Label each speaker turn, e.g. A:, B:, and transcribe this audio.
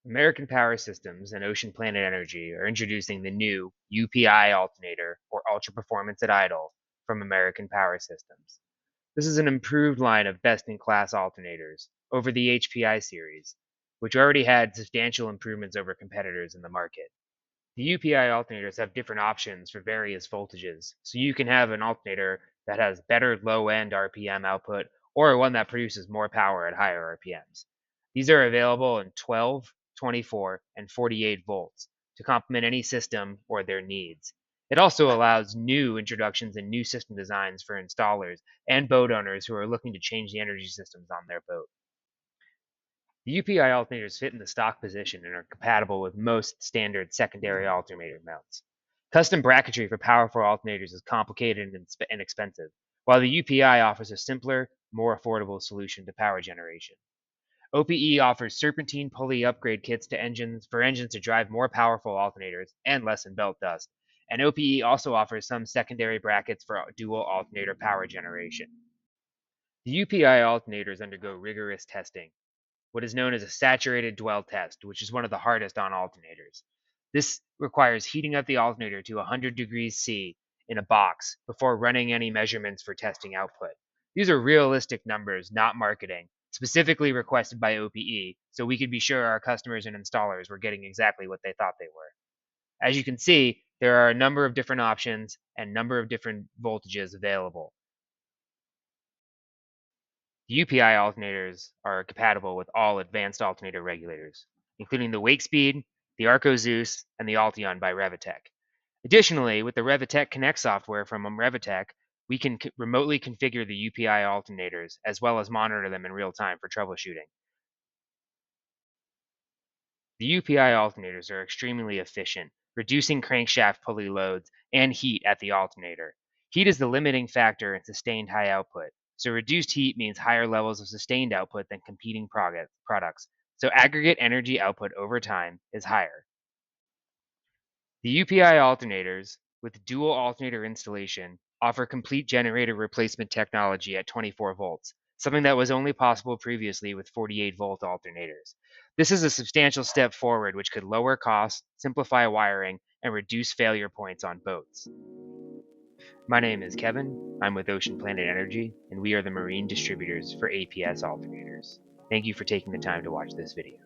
A: American Power Systems and Ocean Planet Energy are introducing the new UPI alternator, or Ultra Performance at Idle, from American Power Systems. This is an improved line of best-in-class alternators over the HPI series, which already had substantial improvements over competitors in the market. The UPI alternators have different options for various voltages, so you can have an alternator that has better low-end RPM output or one that produces more power at higher RPMs. These are available in 12, 24, and 48 volts to complement any system or their needs. It also allows new introductions and new system designs for installers and boat owners who are looking to change the energy systems on their boat. The UPI alternators fit in the stock position and are compatible with most standard secondary alternator mounts. Custom bracketry for powerful alternators is complicated and expensive, while the UPI offers a simpler, more affordable solution to power generation. OPE offers serpentine pulley upgrade kits to engines to drive more powerful alternators and lessen belt dust, and OPE also offers some secondary brackets for dual alternator power generation. The UPI alternators undergo rigorous testing, what is known as a saturated dwell test, which is one of the hardest on alternators. This requires heating up the alternator to 100 degrees C in a box before running any measurements for testing output. These are realistic numbers, not marketing, specifically requested by OPE, so we could be sure our customers and installers were getting exactly what they thought they were. As you can see, there are a number of different options and a number of different voltages available. The UPI alternators are compatible with all advanced alternator regulators, including the Wake Speed, the Arco Zeus, and the Altion by Revitec. Additionally, with the Revitec Connect software from Revitec, we can remotely configure the UPI alternators as well as monitor them in real time for troubleshooting. The UPI alternators are extremely efficient, reducing crankshaft pulley loads and heat at the alternator. Heat is the limiting factor in sustained high output, so reduced heat means higher levels of sustained output than competing products, so aggregate energy output over time is higher. The UPI alternators, with dual alternator installation, offer complete generator replacement technology at 24 volts, something that was only possible previously with 48-volt alternators. This is a substantial step forward which could lower costs, simplify wiring, and reduce failure points on boats. My name is Kevin, I'm with Ocean Planet Energy, and we are the marine distributors for APS alternators. Thank you for taking the time to watch this video.